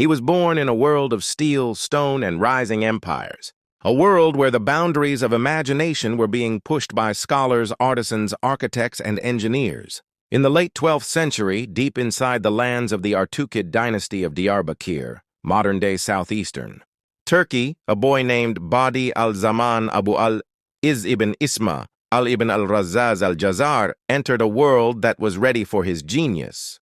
He was born in a world of steel, stone, and rising empires, a world where the boundaries of imagination were being pushed by scholars, artisans, architects, and engineers. In the late 12th century, deep inside the lands of the Artuqid Dynasty of Diyarbakir, modern-day southeastern Turkey, a boy named Badiʿ al-Zaman Abu al-Iz ibn Isma al-Ibn al-Razzaz al-Jazari entered a world that was ready for his genius.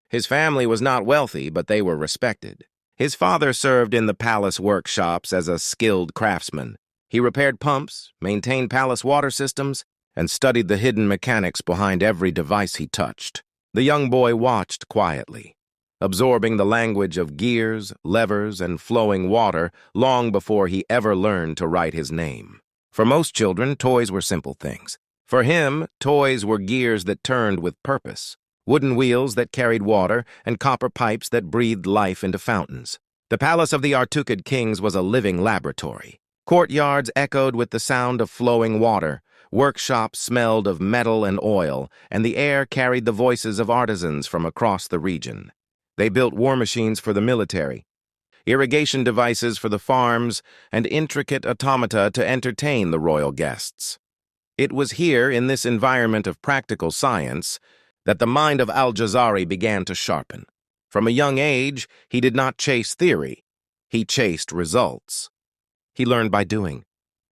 His family was not wealthy, but they were respected. His father served in the palace workshops as a skilled craftsman. He repaired pumps, maintained palace water systems, and studied the hidden mechanics behind every device he touched. The young boy watched quietly, absorbing the language of gears, levers, and flowing water long before he ever learned to write his name. For most children, toys were simple things. For him, toys were gears that turned with purpose, wooden wheels that carried water, and copper pipes that breathed life into fountains. The palace of the Artuqid kings was a living laboratory. Courtyards echoed with the sound of flowing water, workshops smelled of metal and oil, and the air carried the voices of artisans from across the region. They built war machines for the military, irrigation devices for the farms, and intricate automata to entertain the royal guests. It was here, in this environment of practical science, that the mind of Al-Jazari began to sharpen. From a young age, he did not chase theory. He chased results. He learned by doing.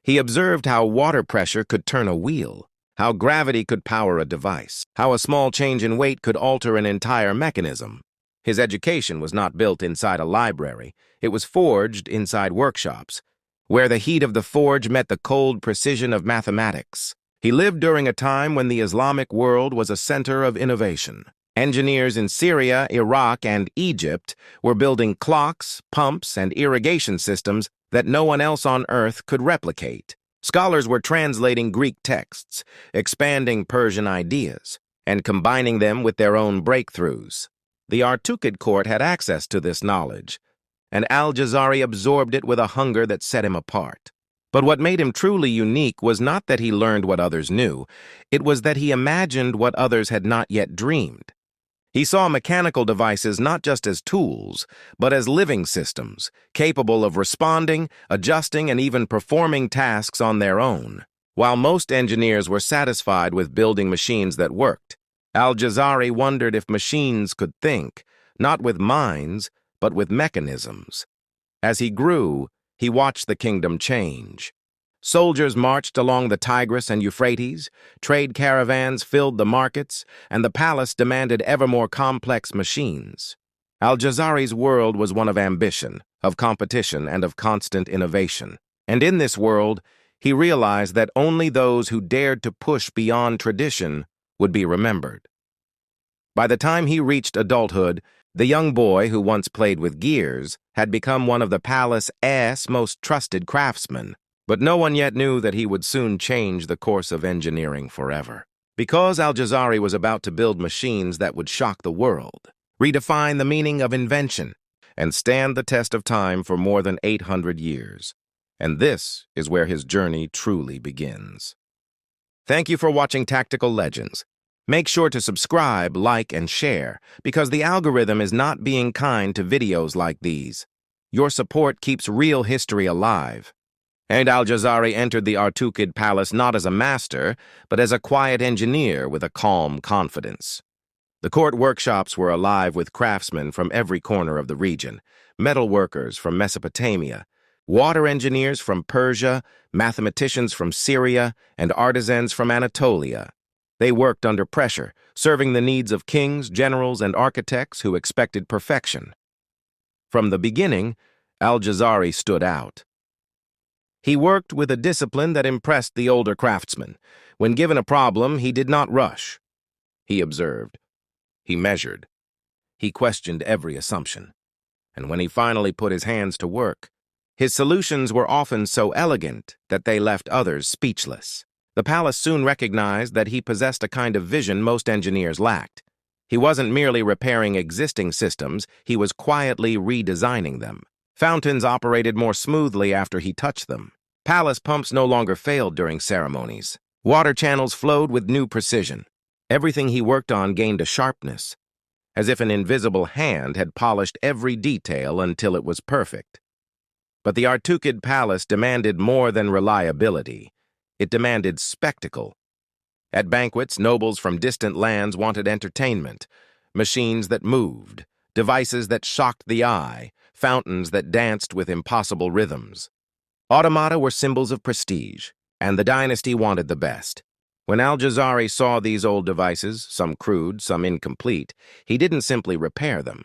He observed how water pressure could turn a wheel, how gravity could power a device, how a small change in weight could alter an entire mechanism. His education was not built inside a library. It was forged inside workshops, where the heat of the forge met the cold precision of mathematics. He lived during a time when the Islamic world was a center of innovation. Engineers in Syria, Iraq, and Egypt were building clocks, pumps, and irrigation systems that no one else on Earth could replicate. Scholars were translating Greek texts, expanding Persian ideas, and combining them with their own breakthroughs. The Artuqid court had access to this knowledge, and Al-Jazari absorbed it with a hunger that set him apart. But what made him truly unique was not that he learned what others knew, it was that he imagined what others had not yet dreamed. He saw mechanical devices not just as tools, but as living systems, capable of responding, adjusting, and even performing tasks on their own. While most engineers were satisfied with building machines that worked, Al-Jazari wondered if machines could think, not with minds, but with mechanisms. As he grew, he watched the kingdom change. Soldiers marched along the Tigris and Euphrates, trade caravans filled the markets, and the palace demanded ever more complex machines. Al-Jazari's world was one of ambition, of competition, and of constant innovation. And in this world, he realized that only those who dared to push beyond tradition would be remembered. By the time he reached adulthood, the young boy who once played with gears had become one of the palace's most trusted craftsmen. But no one yet knew that he would soon change the course of engineering forever. Because Al-Jazari was about to build machines that would shock the world, redefine the meaning of invention, and stand the test of time for more than 800 years. And this is where his journey truly begins. Thank you for watching Tactical Legends. Make sure to subscribe, like, and share, because the algorithm is not being kind to videos like these. Your support keeps real history alive. And Al-Jazari entered the Artuqid palace not as a master, but as a quiet engineer with a calm confidence. The court workshops were alive with craftsmen from every corner of the region, metal workers from Mesopotamia, water engineers from Persia, mathematicians from Syria, and artisans from Anatolia. They worked under pressure, serving the needs of kings, generals, and architects who expected perfection. From the beginning, Al-Jazari stood out. He worked with a discipline that impressed the older craftsmen. When given a problem, he did not rush. He observed. He measured. He questioned every assumption. And when he finally put his hands to work, his solutions were often so elegant that they left others speechless. The palace soon recognized that he possessed a kind of vision most engineers lacked. He wasn't merely repairing existing systems, he was quietly redesigning them. Fountains operated more smoothly after he touched them. Palace pumps no longer failed during ceremonies. Water channels flowed with new precision. Everything he worked on gained a sharpness, as if an invisible hand had polished every detail until it was perfect. But the Artuqid Palace demanded more than reliability. It demanded spectacle. At banquets, nobles from distant lands wanted entertainment, machines that moved, devices that shocked the eye, fountains that danced with impossible rhythms. Automata were symbols of prestige, and the dynasty wanted the best. When Al-Jazari saw these old devices, some crude, some incomplete, he didn't simply repair them.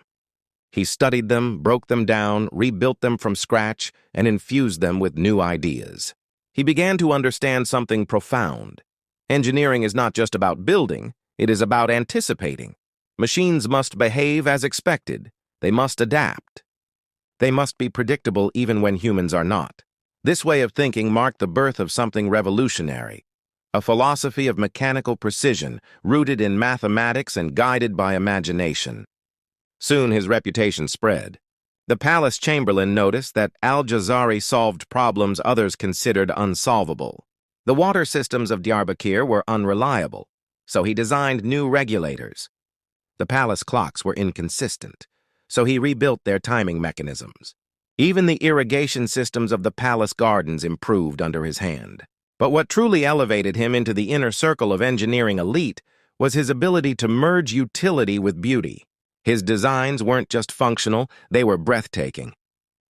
He studied them, broke them down, rebuilt them from scratch, and infused them with new ideas. He began to understand something profound. Engineering is not just about building, it is about anticipating. Machines must behave as expected. They must adapt. They must be predictable even when humans are not. This way of thinking marked the birth of something revolutionary, a philosophy of mechanical precision rooted in mathematics and guided by imagination. Soon his reputation spread. The palace chamberlain noticed that Al-Jazari solved problems others considered unsolvable. The water systems of Diyarbakir were unreliable, so he designed new regulators. The palace clocks were inconsistent, so he rebuilt their timing mechanisms. Even the irrigation systems of the palace gardens improved under his hand. But what truly elevated him into the inner circle of engineering elite was his ability to merge utility with beauty. His designs weren't just functional, they were breathtaking.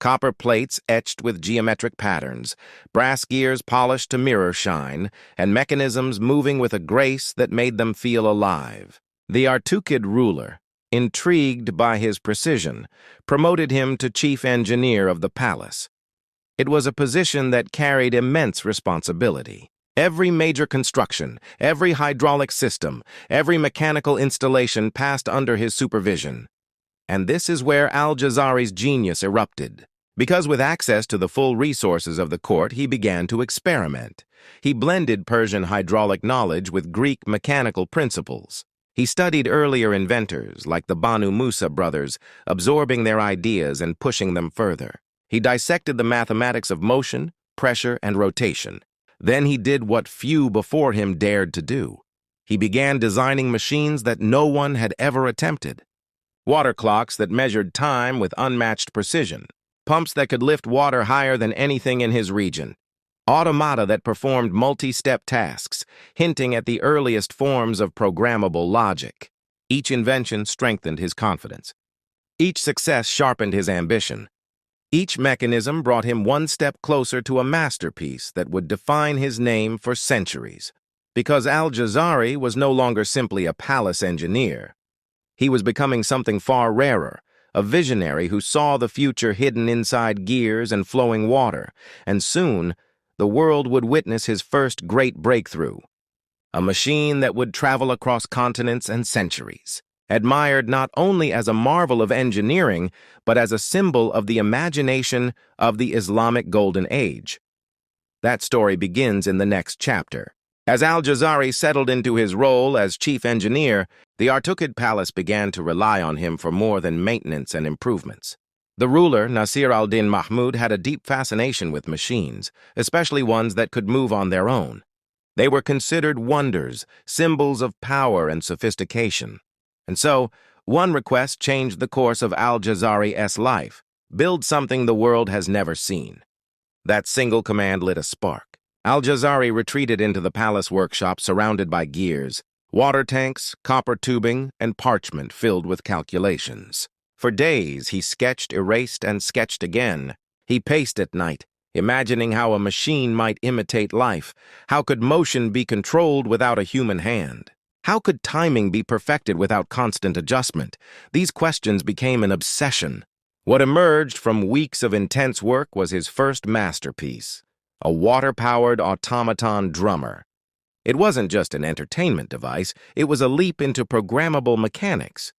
Copper plates etched with geometric patterns, brass gears polished to mirror shine, and mechanisms moving with a grace that made them feel alive. The Artuqid ruler, intrigued by his precision, promoted him to chief engineer of the palace. It was a position that carried immense responsibility. Every major construction, every hydraulic system, every mechanical installation passed under his supervision. And this is where Al-Jazari's genius erupted. Because with access to the full resources of the court, he began to experiment. He blended Persian hydraulic knowledge with Greek mechanical principles. He studied earlier inventors, like the Banu Musa brothers, absorbing their ideas and pushing them further. He dissected the mathematics of motion, pressure, and rotation. Then he did what few before him dared to do. He began designing machines that no one had ever attempted. Water clocks that measured time with unmatched precision. Pumps that could lift water higher than anything in his region. Automata that performed multi-step tasks, hinting at the earliest forms of programmable logic. Each invention strengthened his confidence. Each success sharpened his ambition. Each mechanism brought him one step closer to a masterpiece that would define his name for centuries. Because Al-Jazari was no longer simply a palace engineer. He was becoming something far rarer, a visionary who saw the future hidden inside gears and flowing water, and soon, the world would witness his first great breakthrough. A machine that would travel across continents and centuries, admired not only as a marvel of engineering, but as a symbol of the imagination of the Islamic Golden Age. That story begins in the next chapter. As Al-Jazari settled into his role as chief engineer, the Artuqid Palace began to rely on him for more than maintenance and improvements. The ruler, Nasir al-Din Mahmud, had a deep fascination with machines, especially ones that could move on their own. They were considered wonders, symbols of power and sophistication. And so, one request changed the course of Al-Jazari's life: build something the world has never seen. That single command lit a spark. Al-Jazari retreated into the palace workshop surrounded by gears, water tanks, copper tubing, and parchment filled with calculations. For days, he sketched, erased, and sketched again. He paced at night, imagining how a machine might imitate life. How could motion be controlled without a human hand? How could timing be perfected without constant adjustment? These questions became an obsession. What emerged from weeks of intense work was his first masterpiece, a water-powered automaton drummer. It wasn't just an entertainment device, it was a leap into programmable mechanics.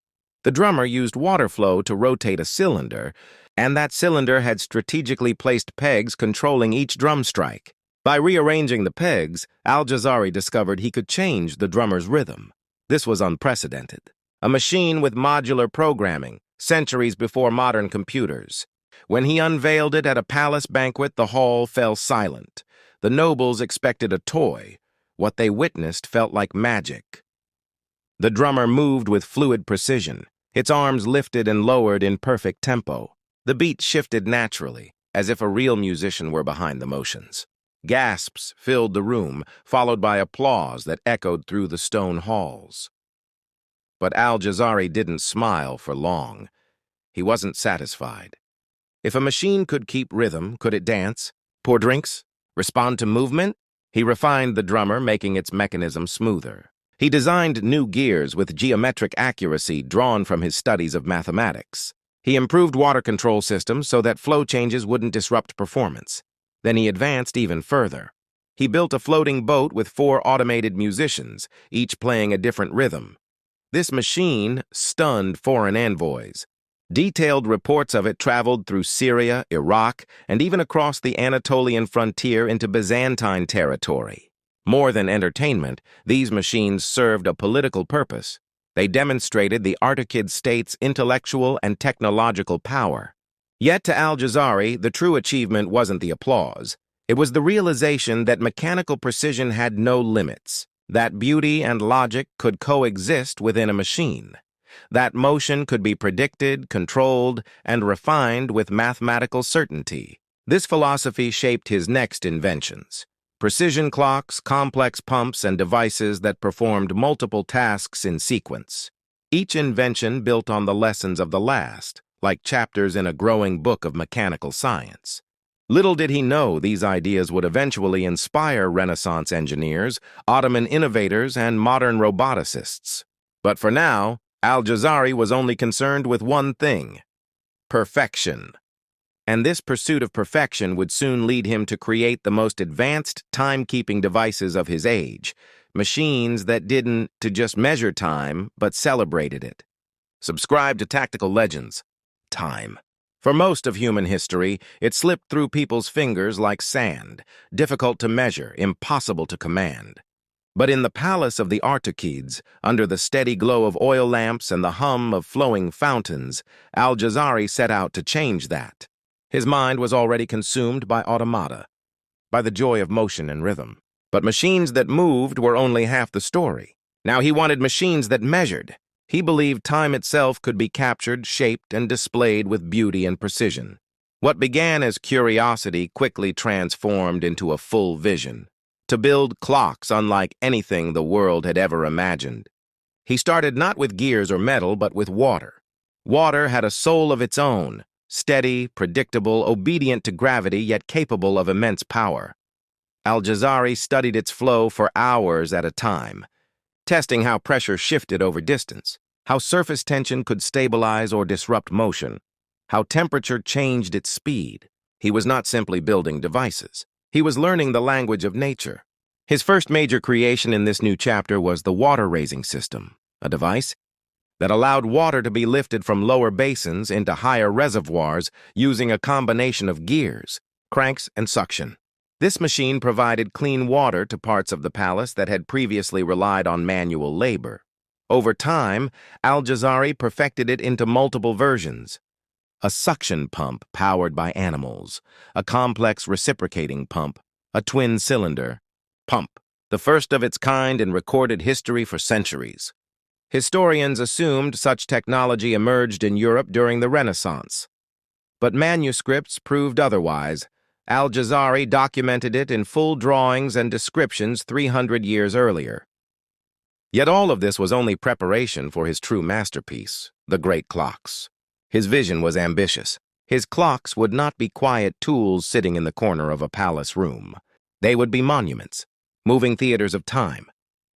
The drummer used water flow to rotate a cylinder, and that cylinder had strategically placed pegs controlling each drum strike. By rearranging the pegs, Al-Jazari discovered he could change the drummer's rhythm. This was unprecedented. A machine with modular programming, centuries before modern computers. When he unveiled it at a palace banquet, the hall fell silent. The nobles expected a toy. What they witnessed felt like magic. The drummer moved with fluid precision. Its arms lifted and lowered in perfect tempo. The beat shifted naturally, as if a real musician were behind the motions. Gasps filled the room, followed by applause that echoed through the stone halls. But Al-Jazari didn't smile for long. He wasn't satisfied. If a machine could keep rhythm, could it dance, pour drinks, respond to movement? He refined the drummer, making its mechanism smoother. He designed new gears with geometric accuracy drawn from his studies of mathematics. He improved water control systems so that flow changes wouldn't disrupt performance. Then he advanced even further. He built a floating boat with 4 automated musicians, each playing a different rhythm. This machine stunned foreign envoys. Detailed reports of it traveled through Syria, Iraq, and even across the Anatolian frontier into Byzantine territory. More than entertainment, these machines served a political purpose. They demonstrated the Artuqid state's intellectual and technological power. Yet to Al-Jazari, the true achievement wasn't the applause. It was the realization that mechanical precision had no limits, that beauty and logic could coexist within a machine, that motion could be predicted, controlled, and refined with mathematical certainty. This philosophy shaped his next inventions: precision clocks, complex pumps, and devices that performed multiple tasks in sequence. Each invention built on the lessons of the last, like chapters in a growing book of mechanical science. Little did he know these ideas would eventually inspire Renaissance engineers, Ottoman innovators, and modern roboticists. But for now, Al-Jazari was only concerned with one thing: perfection. And this pursuit of perfection would soon lead him to create the most advanced timekeeping devices of his age, machines that didn't just measure time, but celebrated it. Subscribe to Tactical Legends. Time. For most of human history, it slipped through people's fingers like sand, difficult to measure, impossible to command. But in the palace of the Artuqids, under the steady glow of oil lamps and the hum of flowing fountains, Al-Jazari set out to change that. His mind was already consumed by automata, by the joy of motion and rhythm. But machines that moved were only half the story. Now he wanted machines that measured. He believed time itself could be captured, shaped, and displayed with beauty and precision. What began as curiosity quickly transformed into a full vision: to build clocks unlike anything the world had ever imagined. He started not with gears or metal, but with water. Water had a soul of its own, steady, predictable, obedient to gravity, yet capable of immense power. Al-Jazari studied its flow for hours at a time, testing how pressure shifted over distance, how surface tension could stabilize or disrupt motion, how temperature changed its speed. He was not simply building devices. He was learning the language of nature. His first major creation in this new chapter was the water-raising system, a device that allowed water to be lifted from lower basins into higher reservoirs using a combination of gears, cranks, and suction. This machine provided clean water to parts of the palace that had previously relied on manual labor. Over time, Al-Jazari perfected it into multiple versions: a suction pump powered by animals, a complex reciprocating pump, a twin-cylinder pump, the first of its kind in recorded history for centuries. Historians assumed such technology emerged in Europe during the Renaissance. But manuscripts proved otherwise. Al-Jazari documented it in full drawings and descriptions 300 years earlier. Yet all of this was only preparation for his true masterpiece, the great clocks. His vision was ambitious. His clocks would not be quiet tools sitting in the corner of a palace room. They would be monuments, moving theaters of time,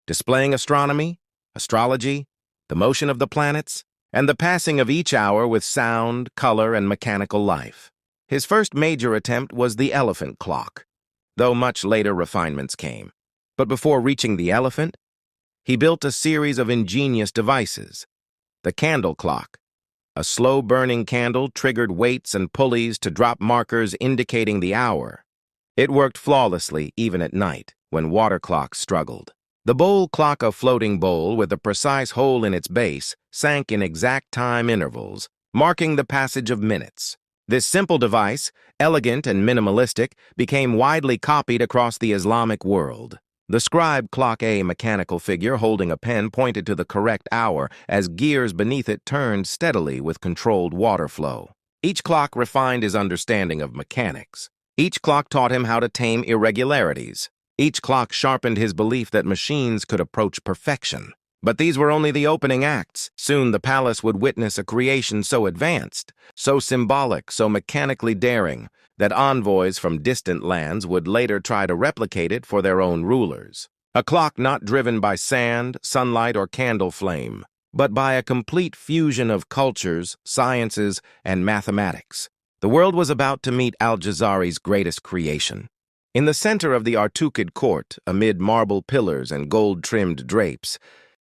displaying astronomy, astrology, the motion of the planets, and the passing of each hour with sound, color, and mechanical life. His first major attempt was the elephant clock, though much later refinements came. But before reaching the elephant, he built a series of ingenious devices. The candle clock. A slow-burning candle triggered weights and pulleys to drop markers indicating the hour. It worked flawlessly even at night, when water clocks struggled. The bowl clock, a floating bowl with a precise hole in its base, sank in exact time intervals, marking the passage of minutes. This simple device, elegant and minimalistic, became widely copied across the Islamic world. The scribe clock, a mechanical figure holding a pen, pointed to the correct hour as gears beneath it turned steadily with controlled water flow. Each clock refined his understanding of mechanics. Each clock taught him how to tame irregularities. Each clock sharpened his belief that machines could approach perfection. But these were only the opening acts. Soon the palace would witness a creation so advanced, so symbolic, so mechanically daring, that envoys from distant lands would later try to replicate it for their own rulers. A clock not driven by sand, sunlight, or candle flame, but by a complete fusion of cultures, sciences, and mathematics. The world was about to meet Al-Jazari's greatest creation. In the center of the Artuqid court, amid marble pillars and gold-trimmed drapes,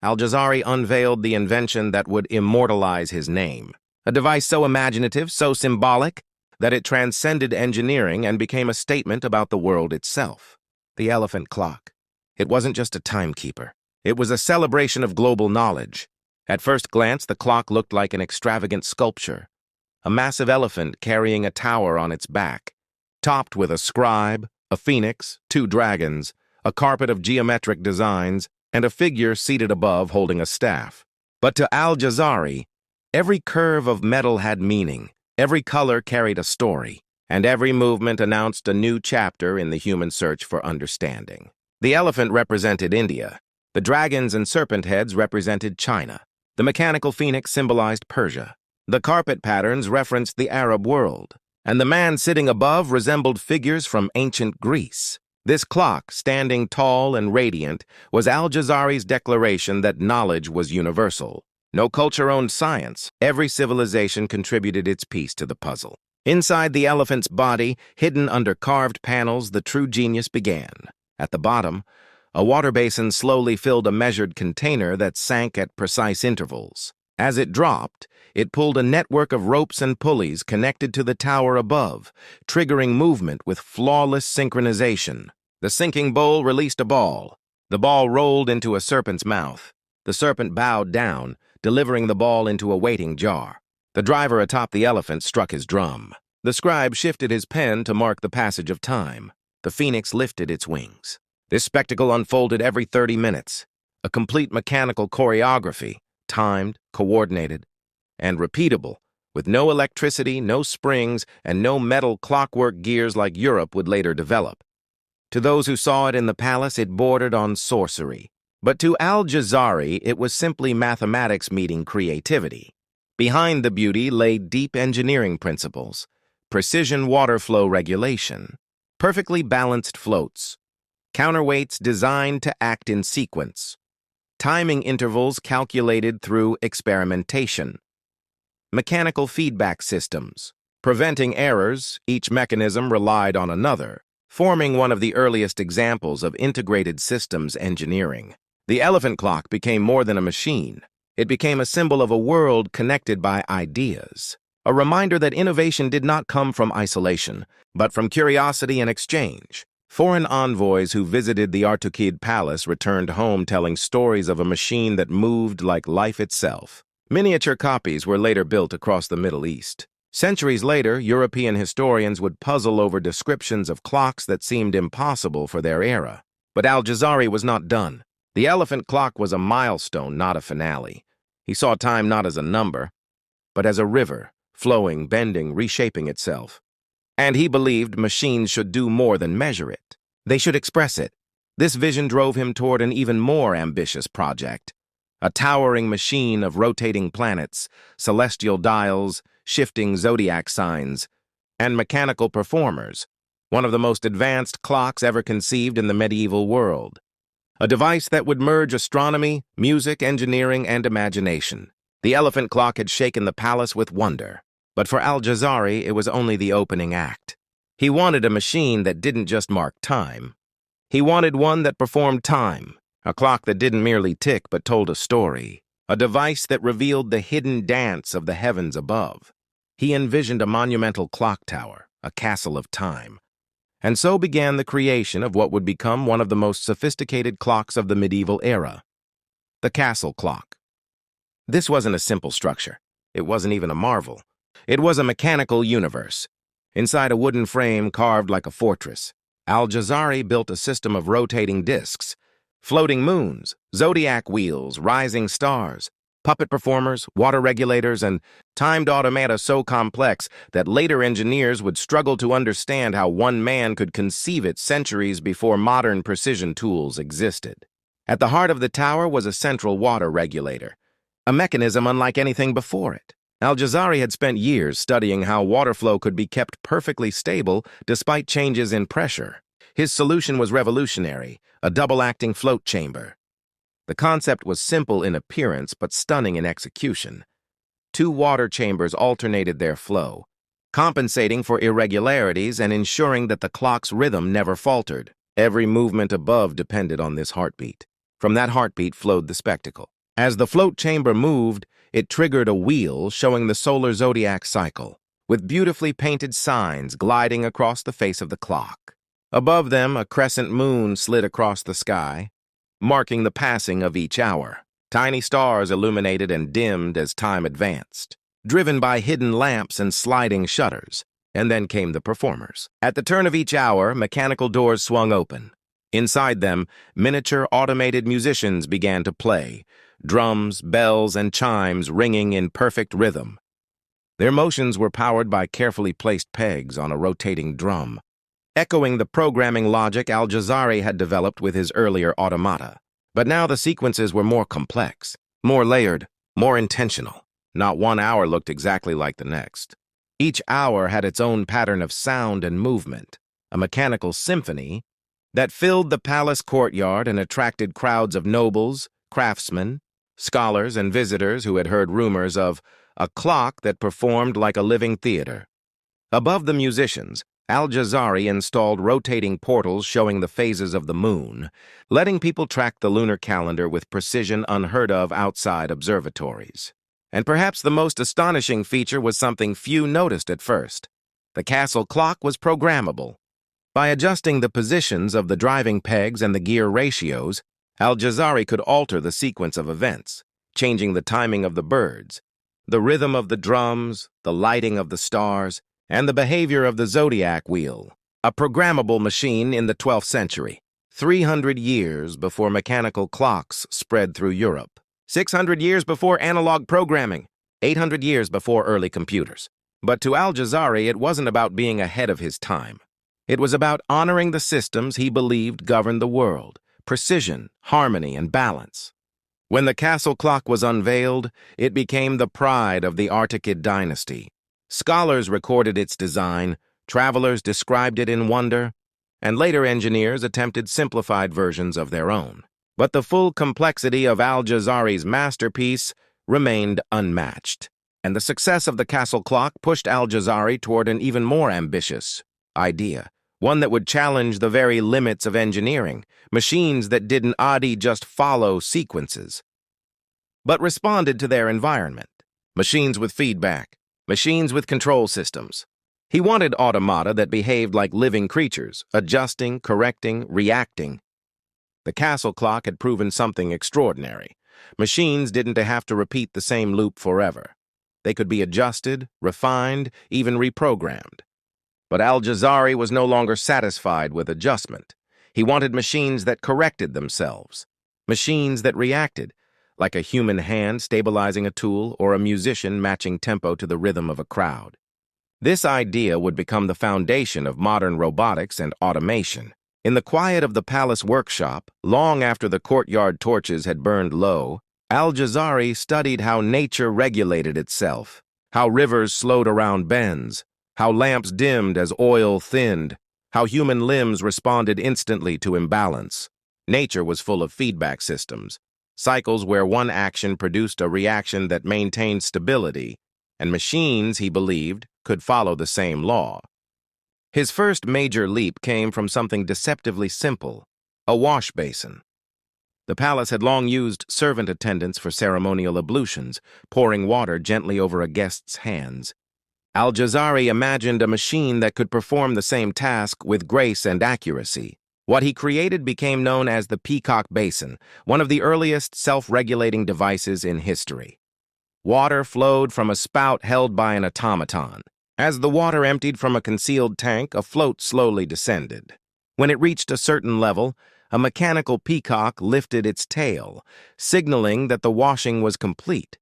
Al-Jazari unveiled the invention that would immortalize his name. A device so imaginative, so symbolic, that it transcended engineering and became a statement about the world itself. The elephant clock. It wasn't just a timekeeper. It was a celebration of global knowledge. At first glance, the clock looked like an extravagant sculpture. A massive elephant carrying a tower on its back, topped with a scribe, a phoenix, 2 dragons, a carpet of geometric designs, and a figure seated above holding a staff. But to Al-Jazari, every curve of metal had meaning, every color carried a story, and every movement announced a new chapter in the human search for understanding. The elephant represented India. The dragons and serpent heads represented China. The mechanical phoenix symbolized Persia. The carpet patterns referenced the Arab world. And the man sitting above resembled figures from ancient Greece. This clock, standing tall and radiant, was Al-Jazari's declaration that knowledge was universal. No culture owned science. Every civilization contributed its piece to the puzzle. Inside the elephant's body, hidden under carved panels, the true genius began. At the bottom, a water basin slowly filled a measured container that sank at precise intervals. As it dropped, it pulled a network of ropes and pulleys connected to the tower above, triggering movement with flawless synchronization. The sinking bowl released a ball. The ball rolled into a serpent's mouth. The serpent bowed down, delivering the ball into a waiting jar. The driver atop the elephant struck his drum. The scribe shifted his pen to mark the passage of time. The phoenix lifted its wings. This spectacle unfolded every 30 minutes, a complete mechanical choreography, timed, coordinated, and repeatable, with no electricity, no springs, and no metal clockwork gears like Europe would later develop. To those who saw it in the palace, it bordered on sorcery. But to Al-Jazari, it was simply mathematics meeting creativity. Behind the beauty lay deep engineering principles, precision water flow regulation, perfectly balanced floats, counterweights designed to act in sequence, timing intervals calculated through experimentation, mechanical feedback systems, preventing errors. Each mechanism relied on another, forming one of the earliest examples of integrated systems engineering. The elephant clock became more than a machine. It became a symbol of a world connected by ideas, a reminder that innovation did not come from isolation, but from curiosity and exchange. Foreign envoys who visited the Artuqid Palace returned home telling stories of a machine that moved like life itself. Miniature copies were later built across the Middle East. Centuries later, European historians would puzzle over descriptions of clocks that seemed impossible for their era. But Al-Jazari was not done. The elephant clock was a milestone, not a finale. He saw time not as a number, but as a river, flowing, bending, reshaping itself. And he believed machines should do more than measure it. They should express it. This vision drove him toward an even more ambitious project. A towering machine of rotating planets, celestial dials, shifting zodiac signs, and mechanical performers, one of the most advanced clocks ever conceived in the medieval world. A device that would merge astronomy, music, engineering, and imagination. The elephant clock had shaken the palace with wonder. But for Al-Jazari, it was only the opening act. He wanted a machine that didn't just mark time. He wanted one that performed time, a clock that didn't merely tick but told a story, a device that revealed the hidden dance of the heavens above. He envisioned a monumental clock tower, a castle of time. And so began the creation of what would become one of the most sophisticated clocks of the medieval era, the castle clock. This wasn't a simple structure. It wasn't even a marvel. It was a mechanical universe. Inside a wooden frame carved like a fortress, Al-Jazari built a system of rotating discs, floating moons, zodiac wheels, rising stars, puppet performers, water regulators, and timed automata so complex that later engineers would struggle to understand how one man could conceive it centuries before modern precision tools existed. At the heart of the tower was a central water regulator, a mechanism unlike anything before it. Al-Jazari had spent years studying how water flow could be kept perfectly stable despite changes in pressure. His solution was revolutionary, a double-acting float chamber. The concept was simple in appearance but stunning in execution. Two water chambers alternated their flow, compensating for irregularities and ensuring that the clock's rhythm never faltered. Every movement above depended on this heartbeat. From that heartbeat flowed the spectacle. As the float chamber moved, it triggered a wheel showing the solar zodiac cycle, with beautifully painted signs gliding across the face of the clock. Above them, a crescent moon slid across the sky, marking the passing of each hour. Tiny stars illuminated and dimmed as time advanced, driven by hidden lamps and sliding shutters. And then came the performers. At the turn of each hour, mechanical doors swung open. Inside them, miniature automated musicians began to play, drums, bells, and chimes ringing in perfect rhythm. Their motions were powered by carefully placed pegs on a rotating drum, echoing the programming logic Al-Jazari had developed with his earlier automata. But now the sequences were more complex, more layered, more intentional. Not one hour looked exactly like the next. Each hour had its own pattern of sound and movement, a mechanical symphony that filled the palace courtyard and attracted crowds of nobles, craftsmen, scholars, and visitors who had heard rumors of a clock that performed like a living theater. Above the musicians, Al-Jazari installed rotating portals showing the phases of the moon, letting people track the lunar calendar with precision unheard of outside observatories. And perhaps the most astonishing feature was something few noticed at first. The castle clock was programmable. By adjusting the positions of the driving pegs and the gear ratios, Al-Jazari could alter the sequence of events, changing the timing of the birds, the rhythm of the drums, the lighting of the stars, and the behavior of the zodiac wheel, a programmable machine in the 12th century, 300 years before mechanical clocks spread through Europe, 600 years before analog programming, 800 years before early computers. But to Al-Jazari, it wasn't about being ahead of his time. It was about honoring the systems he believed governed the world, precision, harmony, and balance. When the castle clock was unveiled, it became the pride of the Artuqid Dynasty. Scholars recorded its design, travelers described it in wonder, and later engineers attempted simplified versions of their own. But the full complexity of Al-Jazari's masterpiece remained unmatched, and the success of the castle clock pushed Al-Jazari toward an even more ambitious idea, one that would challenge the very limits of engineering, machines that didn't just follow sequences, but responded to their environment, machines with feedback, machines with control systems. He wanted automata that behaved like living creatures, adjusting, correcting, reacting. The castle clock had proven something extraordinary. Machines didn't have to repeat the same loop forever. They could be adjusted, refined, even reprogrammed. But Al-Jazari was no longer satisfied with adjustment. He wanted machines that corrected themselves, machines that reacted, like a human hand stabilizing a tool or a musician matching tempo to the rhythm of a crowd. This idea would become the foundation of modern robotics and automation. In the quiet of the palace workshop, long after the courtyard torches had burned low, Al-Jazari studied how nature regulated itself, how rivers slowed around bends, how lamps dimmed as oil thinned, how human limbs responded instantly to imbalance. Nature was full of feedback systems, cycles where one action produced a reaction that maintained stability, and machines, he believed, could follow the same law. His first major leap came from something deceptively simple, a wash basin. The palace had long used servant attendants for ceremonial ablutions, pouring water gently over a guest's hands. Al-Jazari imagined a machine that could perform the same task with grace and accuracy. What he created became known as the Peacock Basin, one of the earliest self-regulating devices in history. Water flowed from a spout held by an automaton. As the water emptied from a concealed tank, a float slowly descended. When it reached a certain level, a mechanical peacock lifted its tail, signaling that the washing was complete.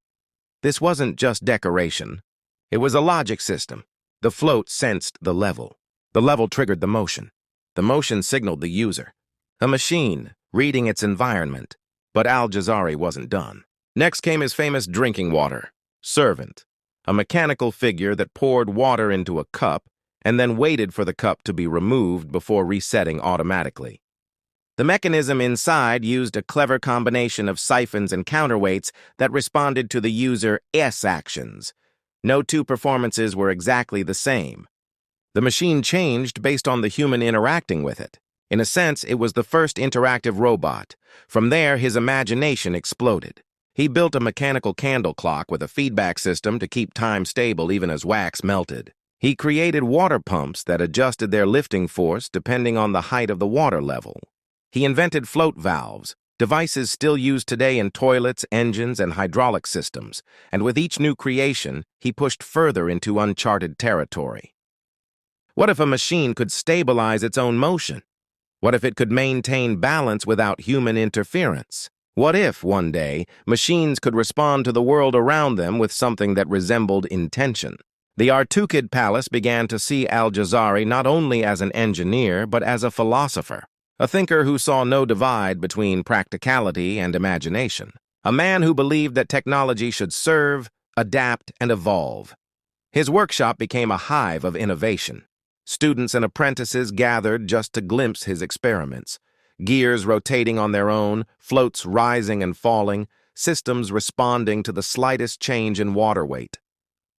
This wasn't just decoration. It was a logic system. The float sensed the level. The level triggered the motion. The motion signaled the user. A machine, reading its environment. But Al-Jazari wasn't done. Next came his famous drinking water, servant, a mechanical figure that poured water into a cup and then waited for the cup to be removed before resetting automatically. The mechanism inside used a clever combination of siphons and counterweights that responded to the user's actions. No two performances were exactly the same. The machine changed based on the human interacting with it. In a sense, it was the first interactive robot. From there, his imagination exploded. He built a mechanical candle clock with a feedback system to keep time stable even as wax melted. He created water pumps that adjusted their lifting force depending on the height of the water level. He invented float valves, devices still used today in toilets, engines, and hydraulic systems, and with each new creation, he pushed further into uncharted territory. What if a machine could stabilize its own motion? What if it could maintain balance without human interference? What if, one day, machines could respond to the world around them with something that resembled intention? The Artuqid Palace began to see Al-Jazari not only as an engineer, but as a philosopher, a thinker who saw no divide between practicality and imagination, a man who believed that technology should serve, adapt, and evolve. His workshop became a hive of innovation. Students and apprentices gathered just to glimpse his experiments. Gears rotating on their own, floats rising and falling, systems responding to the slightest change in water weight.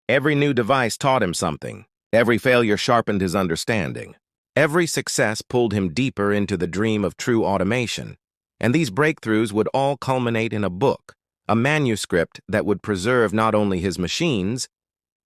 Every new device taught him something. Every failure sharpened his understanding. Every success pulled him deeper into the dream of true automation. And these breakthroughs would all culminate in a book, a manuscript that would preserve not only his machines,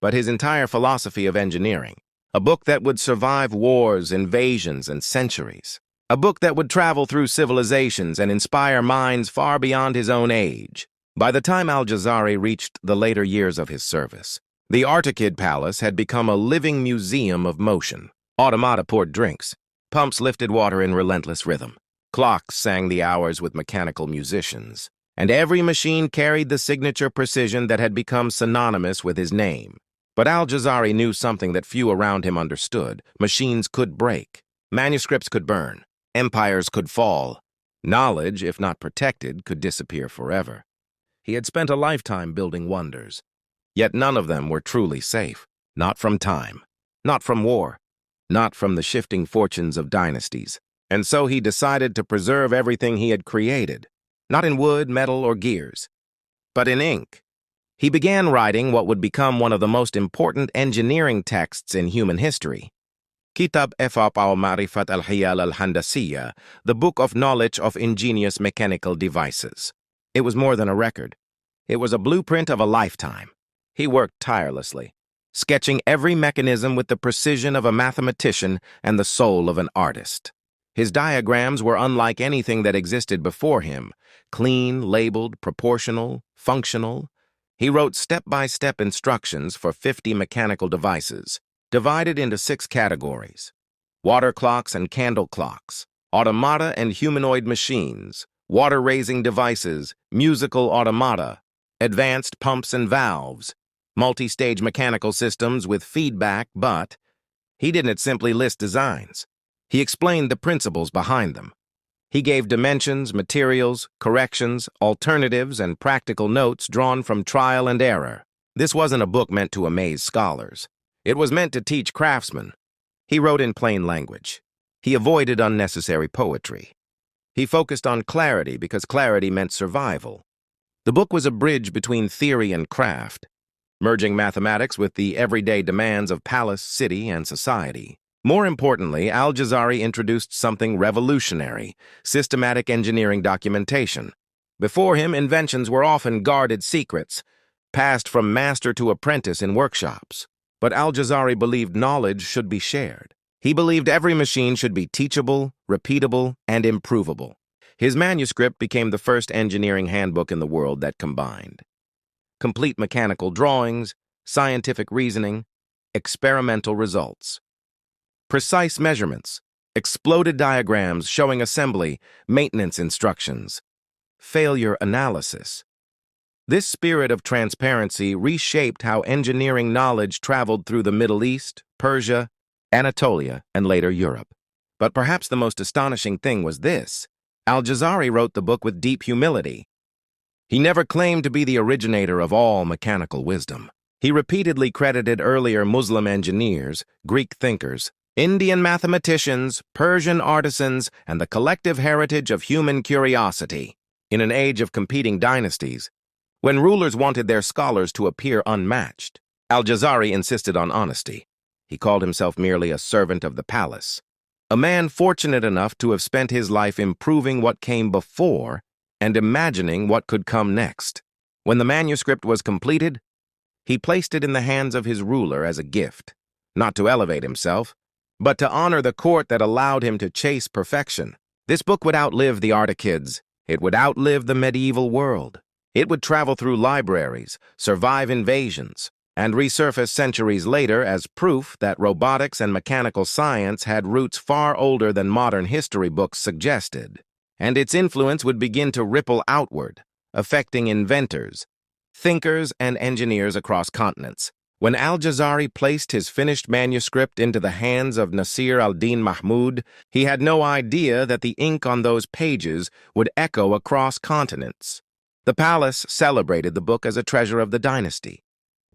but his entire philosophy of engineering. A book that would survive wars, invasions, and centuries. A book that would travel through civilizations and inspire minds far beyond his own age. By the time Al-Jazari reached the later years of his service, the Artuqid Palace had become a living museum of motion. Automata poured drinks. Pumps lifted water in relentless rhythm. Clocks sang the hours with mechanical musicians. And every machine carried the signature precision that had become synonymous with his name. But Al-Jazari knew something that few around him understood. Machines could break. Manuscripts could burn. Empires could fall. Knowledge, if not protected, could disappear forever. He had spent a lifetime building wonders. Yet none of them were truly safe. Not from time. Not from war. Not from the shifting fortunes of dynasties. And so he decided to preserve everything he had created. Not in wood, metal, or gears, but in ink. He began writing what would become one of the most important engineering texts in human history. Kitab Efap al-Marifat al-Hiyal al-Handasiyya, the Book of Knowledge of Ingenious Mechanical Devices. It was more than a record. It was a blueprint of a lifetime. He worked tirelessly, sketching every mechanism with the precision of a mathematician and the soul of an artist. His diagrams were unlike anything that existed before him, clean, labeled, proportional, functional. He wrote step-by-step instructions for 50 mechanical devices, divided into 6 categories: water clocks and candle clocks, automata and humanoid machines, water-raising devices, musical automata, advanced pumps and valves, multi-stage mechanical systems with feedback, but he didn't simply list designs. He explained the principles behind them. He gave dimensions, materials, corrections, alternatives, and practical notes drawn from trial and error. This wasn't a book meant to amaze scholars. It was meant to teach craftsmen. He wrote in plain language. He avoided unnecessary poetry. He focused on clarity because clarity meant survival. The book was a bridge between theory and craft, merging mathematics with the everyday demands of palace, city, and society. More importantly, Al-Jazari introduced something revolutionary: systematic engineering documentation. Before him, inventions were often guarded secrets, passed from master to apprentice in workshops. But Al-Jazari believed knowledge should be shared. He believed every machine should be teachable, repeatable, and improvable. His manuscript became the first engineering handbook in the world that combined complete mechanical drawings, scientific reasoning, experimental results, precise measurements, exploded diagrams showing assembly, maintenance instructions, failure analysis. This spirit of transparency reshaped how engineering knowledge traveled through the Middle East, Persia, Anatolia, and later Europe. But perhaps the most astonishing thing was this. Al-Jazari wrote the book with deep humility. He never claimed to be the originator of all mechanical wisdom. He repeatedly credited earlier Muslim engineers, Greek thinkers, Indian mathematicians, Persian artisans, and the collective heritage of human curiosity. In an age of competing dynasties, when rulers wanted their scholars to appear unmatched, Al-Jazari insisted on honesty. He called himself merely a servant of the palace, a man fortunate enough to have spent his life improving what came before and imagining what could come next. When the manuscript was completed, he placed it in the hands of his ruler as a gift, not to elevate himself, but to honor the court that allowed him to chase perfection. This book would outlive the Artuqids. It would outlive the medieval world. It would travel through libraries, survive invasions, and resurface centuries later as proof that robotics and mechanical science had roots far older than modern history books suggested. And its influence would begin to ripple outward, affecting inventors, thinkers, and engineers across continents. When Al-Jazari placed his finished manuscript into the hands of Nasir al-Din Mahmud, he had no idea that the ink on those pages would echo across continents. The palace celebrated the book as a treasure of the dynasty,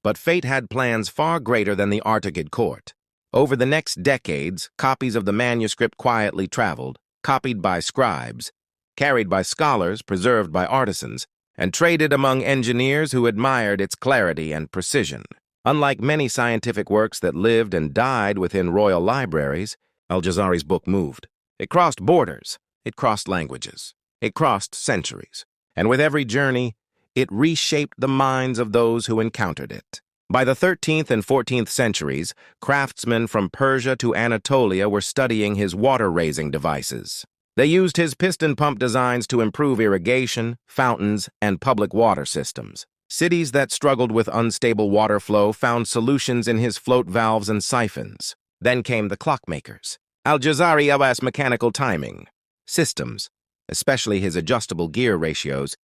but fate had plans far greater than the Artuqid court. Over the next decades, copies of the manuscript quietly traveled, copied by scribes, carried by scholars, preserved by artisans, and traded among engineers who admired its clarity and precision. Unlike many scientific works that lived and died within royal libraries, Al-Jazari's book moved. It crossed borders, it crossed languages, it crossed centuries, and with every journey, it reshaped the minds of those who encountered it. By the 13th and 14th centuries, craftsmen from Persia to Anatolia were studying his water-raising devices. They used his piston pump designs to improve irrigation, fountains, and public water systems. Cities that struggled with unstable water flow found solutions in his float valves and siphons. Then came the clockmakers. Al-Jazari asked mechanical timing, systems, especially his adjustable gear ratios,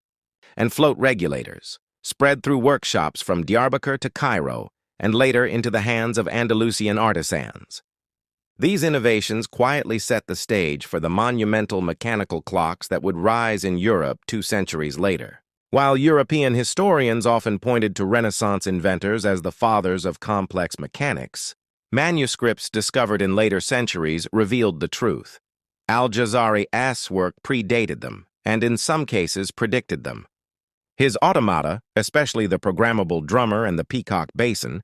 and float regulators, spread through workshops from Diyarbakir to Cairo, and later into the hands of Andalusian artisans. These innovations quietly set the stage for the monumental mechanical clocks that would rise in Europe 2 centuries later. While European historians often pointed to Renaissance inventors as the fathers of complex mechanics, manuscripts discovered in later centuries revealed the truth. Al-Jazari's work predated them, and in some cases predicted them. His automata, especially the programmable drummer and the peacock basin,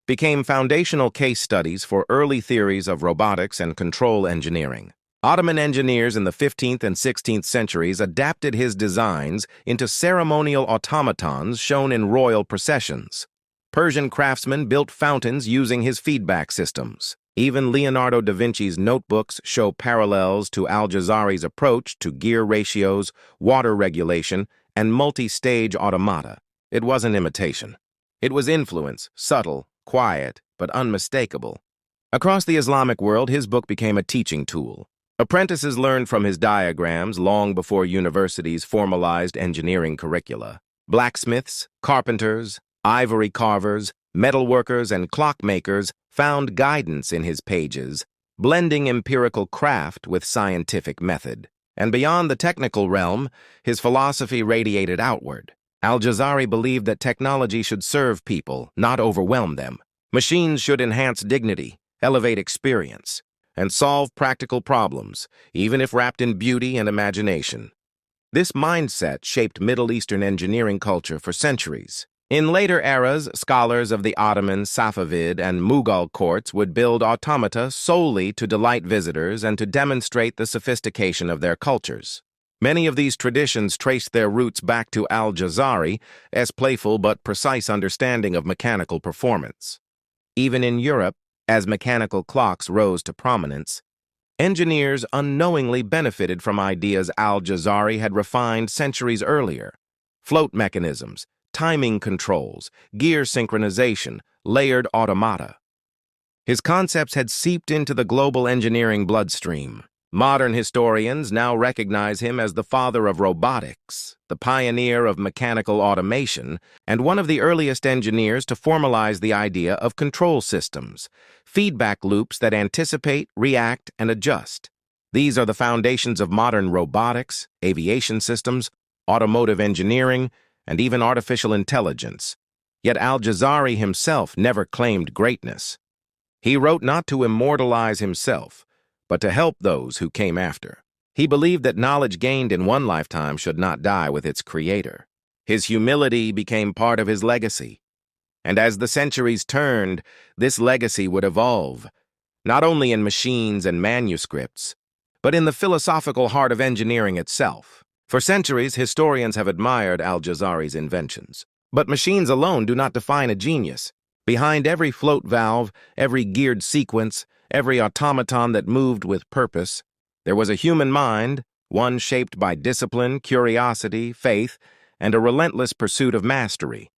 became foundational case studies for early theories of robotics and control engineering. Ottoman engineers in the 15th and 16th centuries adapted his designs into ceremonial automatons shown in royal processions. Persian craftsmen built fountains using his feedback systems. Even Leonardo da Vinci's notebooks show parallels to Al-Jazari's approach to gear ratios, water regulation, and multi-stage automata. It wasn't imitation. It was influence, subtle, quiet, but unmistakable. Across the Islamic world, his book became a teaching tool. Apprentices learned from his diagrams long before universities formalized engineering curricula. Blacksmiths, carpenters, ivory carvers, metalworkers, and clockmakers found guidance in his pages, blending empirical craft with scientific method. And beyond the technical realm, his philosophy radiated outward. Al-Jazari believed that technology should serve people, not overwhelm them. Machines should enhance dignity, elevate experience, and solve practical problems, even if wrapped in beauty and imagination. This mindset shaped Middle Eastern engineering culture for centuries. In later eras, scholars of the Ottoman, Safavid, and Mughal courts would build automata solely to delight visitors and to demonstrate the sophistication of their cultures. Many of these traditions traced their roots back to Al-Jazari's playful but precise understanding of mechanical performance. Even in Europe, as mechanical clocks rose to prominence, engineers unknowingly benefited from ideas Al-Jazari had refined centuries earlier. Float mechanisms, timing controls, gear synchronization, layered automata. His concepts had seeped into the global engineering bloodstream. Modern historians now recognize him as the father of robotics, the pioneer of mechanical automation, and one of the earliest engineers to formalize the idea of control systems, feedback loops that anticipate, react, and adjust. These are the foundations of modern robotics, aviation systems, automotive engineering, and even artificial intelligence. Yet Al-Jazari himself never claimed greatness. He wrote not to immortalize himself, but to help those who came after. He believed that knowledge gained in one lifetime should not die with its creator. His humility became part of his legacy. And as the centuries turned, this legacy would evolve, not only in machines and manuscripts, but in the philosophical heart of engineering itself. For centuries, historians have admired Al-Jazari's inventions. But machines alone do not define a genius. Behind every float valve, every geared sequence, every automaton that moved with purpose, there was a human mind, one shaped by discipline, curiosity, faith, and a relentless pursuit of mastery.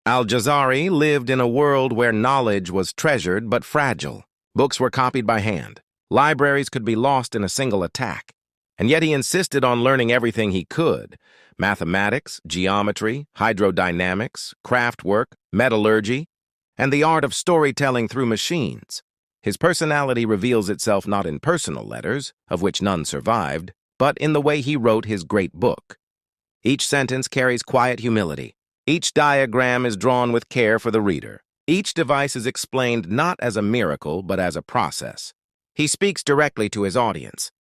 Al-Jazari lived in a world where knowledge was treasured but fragile. Books were copied by hand. Libraries could be lost in a single attack. And yet he insisted on learning everything he could: mathematics, geometry, hydrodynamics, craftwork, metallurgy, and the art of storytelling through machines. His personality reveals itself not in personal letters, of which none survived, but in the way he wrote his great book. Each sentence carries quiet humility. Each diagram is drawn with care for the reader. Each device is explained not as a miracle, but as a process. He speaks directly to his audience,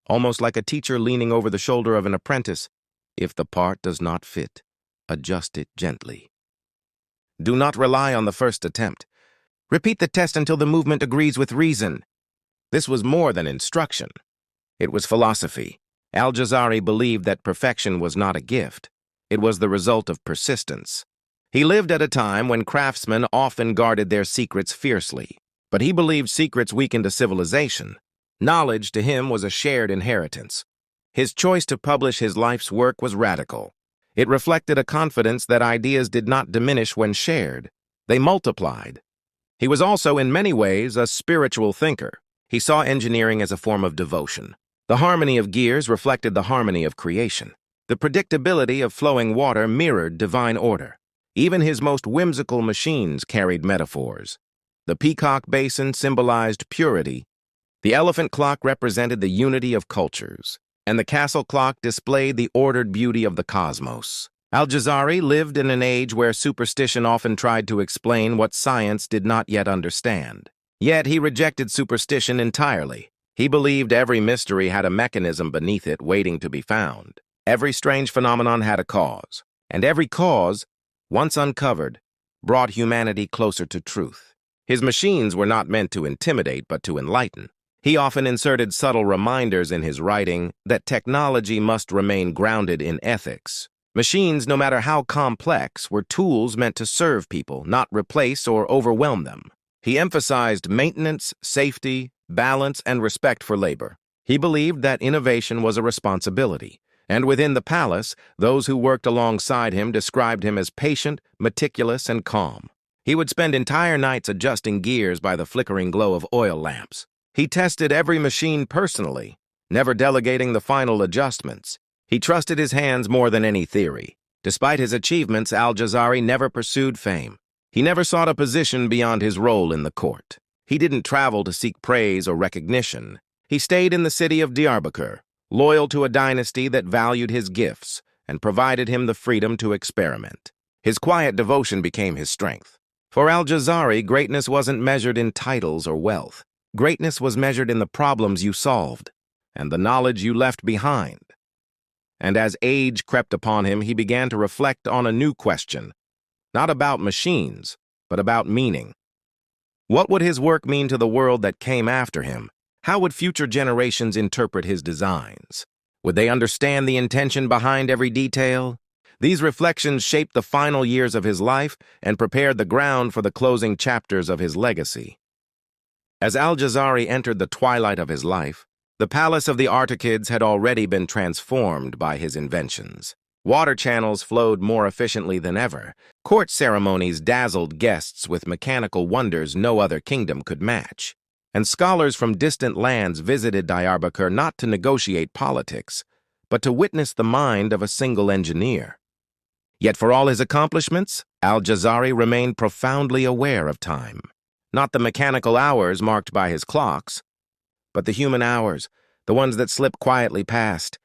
almost like a teacher leaning over the shoulder of an apprentice. If the part does not fit, adjust it gently. Do not rely on the first attempt. Repeat the test until the movement agrees with reason. This was more than instruction. It was philosophy. Al-Jazari believed that perfection was not a gift. It was the result of persistence. He lived at a time when craftsmen often guarded their secrets fiercely, but he believed secrets weakened a civilization. Knowledge to him was a shared inheritance. His choice to publish his life's work was radical. It reflected a confidence that ideas did not diminish when shared. They multiplied. He was also, in many ways, a spiritual thinker. He saw engineering as a form of devotion. The harmony of gears reflected the harmony of creation. The predictability of flowing water mirrored divine order. Even his most whimsical machines carried metaphors. The peacock basin symbolized purity. The elephant clock represented the unity of cultures, and the castle clock displayed the ordered beauty of the cosmos. Al-Jazari lived in an age where superstition often tried to explain what science did not yet understand. Yet he rejected superstition entirely. He believed every mystery had a mechanism beneath it waiting to be found. Every strange phenomenon had a cause, and every cause, once uncovered, brought humanity closer to truth. His machines were not meant to intimidate, but to enlighten. He often inserted subtle reminders in his writing that technology must remain grounded in ethics. Machines, no matter how complex, were tools meant to serve people, not replace or overwhelm them. He emphasized maintenance, safety, balance, and respect for labor. He believed that innovation was a responsibility, and within the palace, those who worked alongside him described him as patient, meticulous, and calm. He would spend entire nights adjusting gears by the flickering glow of oil lamps. He tested every machine personally, never delegating the final adjustments. He trusted his hands more than any theory. Despite his achievements, Al-Jazari never pursued fame. He never sought a position beyond his role in the court. He didn't travel to seek praise or recognition. He stayed in the city of Diyarbakir, loyal to a dynasty that valued his gifts and provided him the freedom to experiment. His quiet devotion became his strength. For Al-Jazari, greatness wasn't measured in titles or wealth. Greatness was measured in the problems you solved and the knowledge you left behind. And as age crept upon him, he began to reflect on a new question, not about machines, but about meaning. What would his work mean to the world that came after him? How would future generations interpret his designs? Would they understand the intention behind every detail? These reflections shaped the final years of his life and prepared the ground for the closing chapters of his legacy. As Al-Jazari entered the twilight of his life, the palace of the Artuqids had already been transformed by his inventions. Water channels flowed more efficiently than ever. Court ceremonies dazzled guests with mechanical wonders no other kingdom could match. And scholars from distant lands visited Diyarbakir not to negotiate politics, but to witness the mind of a single engineer. Yet for all his accomplishments, Al-Jazari remained profoundly aware of time. Not the mechanical hours marked by his clocks, but the human hours, the ones that slip quietly past,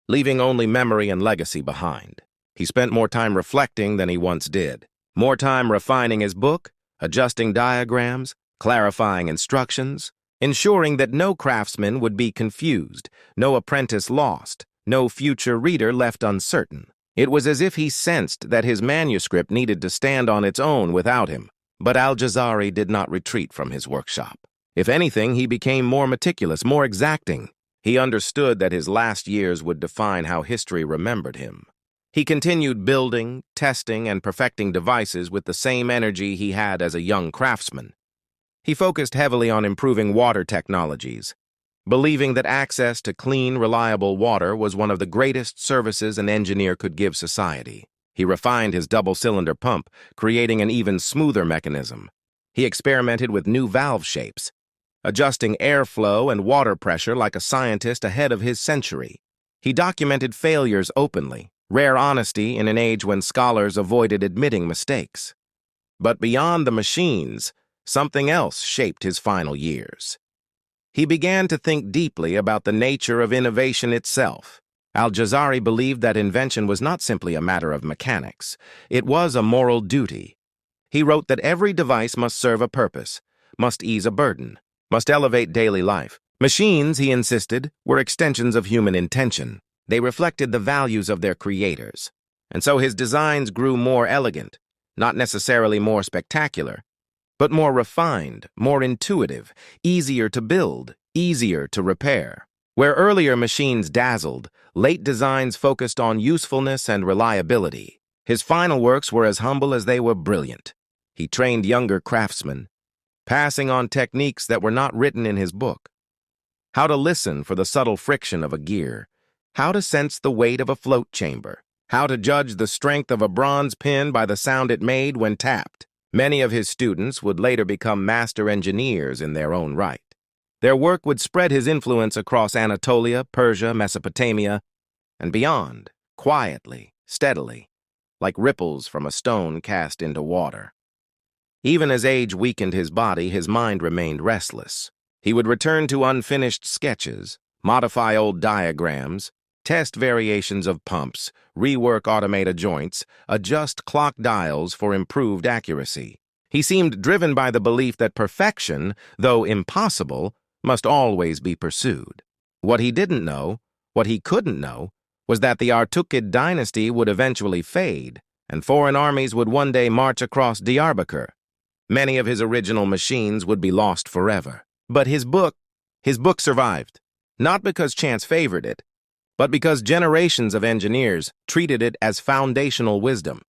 leaving only memory and legacy behind. He spent more time reflecting than he once did, more time refining his book, adjusting diagrams, clarifying instructions, ensuring that no craftsman would be confused, no apprentice lost, no future reader left uncertain. It was as if he sensed that his manuscript needed to stand on its own without him. But Al-Jazari did not retreat from his workshop. If anything, he became more meticulous, more exacting. He understood that his last years would define how history remembered him. He continued building, testing, and perfecting devices with the same energy he had as a young craftsman. He focused heavily on improving water technologies, believing that access to clean, reliable water was one of the greatest services an engineer could give society. He refined his double-cylinder pump, creating an even smoother mechanism. He experimented with new valve shapes, adjusting airflow and water pressure like a scientist ahead of his century. He documented failures openly, rare honesty in an age when scholars avoided admitting mistakes. But beyond the machines, something else shaped his final years. He began to think deeply about the nature of innovation itself. Al-Jazari believed that invention was not simply a matter of mechanics. It was a moral duty. He wrote that every device must serve a purpose, must ease a burden, must elevate daily life. Machines, he insisted, were extensions of human intention. They reflected the values of their creators. And so his designs grew more elegant, not necessarily more spectacular, but more refined, more intuitive, easier to build, easier to repair. Where earlier machines dazzled, late designs focused on usefulness and reliability. His final works were as humble as they were brilliant. He trained younger craftsmen, passing on techniques that were not written in his book. How to listen for the subtle friction of a gear, how to sense the weight of a float chamber, how to judge the strength of a bronze pin by the sound it made when tapped. Many of his students would later become master engineers in their own right. Their work would spread his influence across Anatolia, Persia, Mesopotamia, and beyond, quietly, steadily, like ripples from a stone cast into water. Even as age weakened his body, his mind remained restless. He would return to unfinished sketches, modify old diagrams, test variations of pumps, rework automata joints, adjust clock dials for improved accuracy. He seemed driven by the belief that perfection, though impossible, must always be pursued. What he didn't know, what he couldn't know, was that the Artuqid Dynasty would eventually fade, and foreign armies would one day march across Diyarbakir. Many of his original machines would be lost forever. But his book survived, not because chance favored it, but because generations of engineers treated it as foundational wisdom.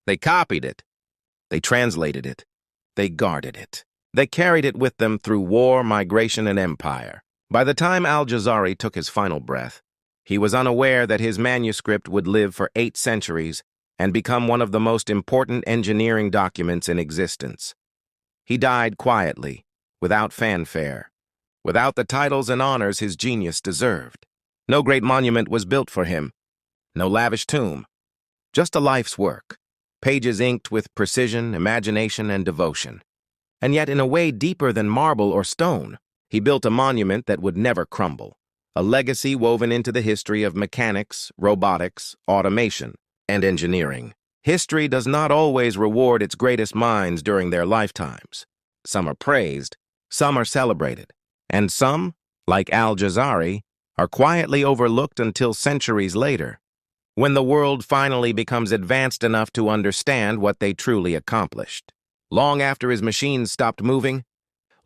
They copied it, they translated it, they guarded it. They carried it with them through war, migration, and empire. By the time Al-Jazari took his final breath, he was unaware that his manuscript would live for 8 centuries and become one of the most important engineering documents in existence. He died quietly, without fanfare, without the titles and honors his genius deserved. No great monument was built for him, no lavish tomb, just a life's work, pages inked with precision, imagination, and devotion. And yet, in a way deeper than marble or stone, he built a monument that would never crumble, a legacy woven into the history of mechanics, robotics, automation, and engineering. History does not always reward its greatest minds during their lifetimes. Some are praised, some are celebrated, and some, like Al-Jazari, are quietly overlooked until centuries later, when the world finally becomes advanced enough to understand what they truly accomplished. Long after his machines stopped moving,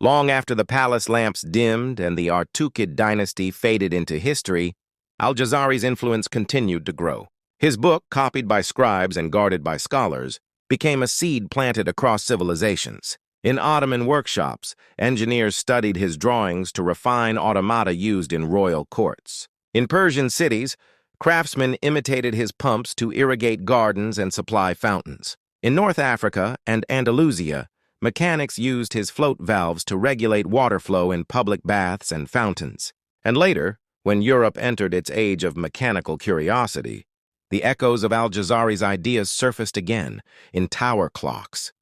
long after the palace lamps dimmed and the Artuqid Dynasty faded into history, Al-Jazari's influence continued to grow. His book, copied by scribes and guarded by scholars, became a seed planted across civilizations. In Ottoman workshops, engineers studied his drawings to refine automata used in royal courts. In Persian cities, Craftsmen imitated his pumps to irrigate gardens and supply fountains. In North Africa and Andalusia, mechanics used his float valves to regulate water flow in public baths and fountains. And later, when Europe entered its age of mechanical curiosity, the echoes of Al-Jazari's ideas surfaced again in tower clocks,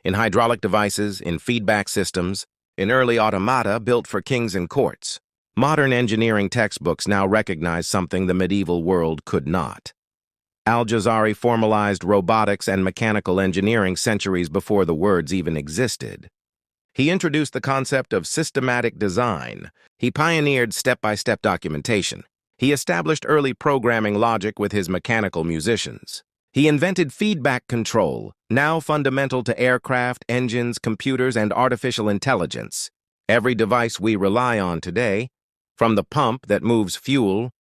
in hydraulic devices, in feedback systems, in early automata built for kings and courts. Modern engineering textbooks now recognize something the medieval world could not. Al-Jazari formalized robotics and mechanical engineering centuries before the words even existed. He introduced the concept of systematic design. He pioneered step-by-step documentation. He established early programming logic with his mechanical musicians. He invented feedback control, now fundamental to aircraft, engines, computers, and artificial intelligence. Every device we rely on today, from the pump that moves fuel,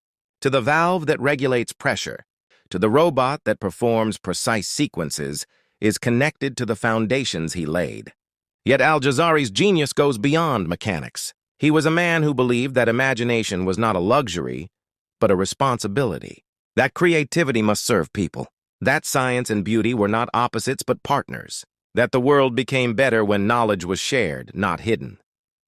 to the valve that regulates pressure, to the robot that performs precise sequences, is connected to the foundations he laid. Yet Al-Jazari's genius goes beyond mechanics. He was a man who believed that imagination was not a luxury, but a responsibility. That creativity must serve people. That science and beauty were not opposites but partners. That the world became better when knowledge was shared, not hidden.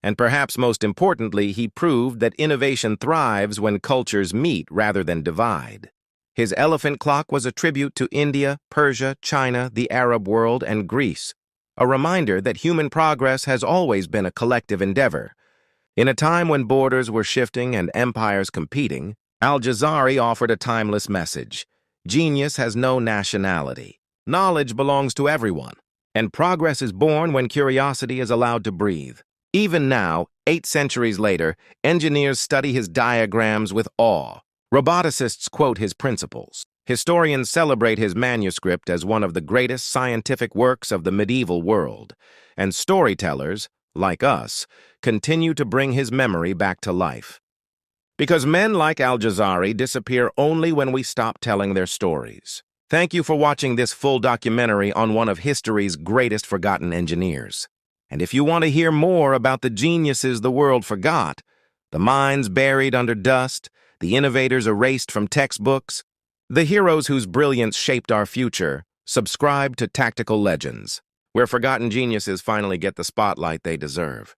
And perhaps most importantly, he proved that innovation thrives when cultures meet rather than divide. His elephant clock was a tribute to India, Persia, China, the Arab world, and Greece, a reminder that human progress has always been a collective endeavor. In a time when borders were shifting and empires competing, Al-Jazari offered a timeless message. Genius has no nationality. Knowledge belongs to everyone, and progress is born when curiosity is allowed to breathe. Even now, 8 centuries later, engineers study his diagrams with awe. Roboticists quote his principles. Historians celebrate his manuscript as one of the greatest scientific works of the medieval world, and storytellers, like us, continue to bring his memory back to life. Because men like Al-Jazari disappear only when we stop telling their stories. Thank you for watching this full documentary on one of history's greatest forgotten engineers. And if you want to hear more about the geniuses the world forgot, the minds buried under dust, the innovators erased from textbooks, the heroes whose brilliance shaped our future, subscribe to Tactical Legends, where forgotten geniuses finally get the spotlight they deserve.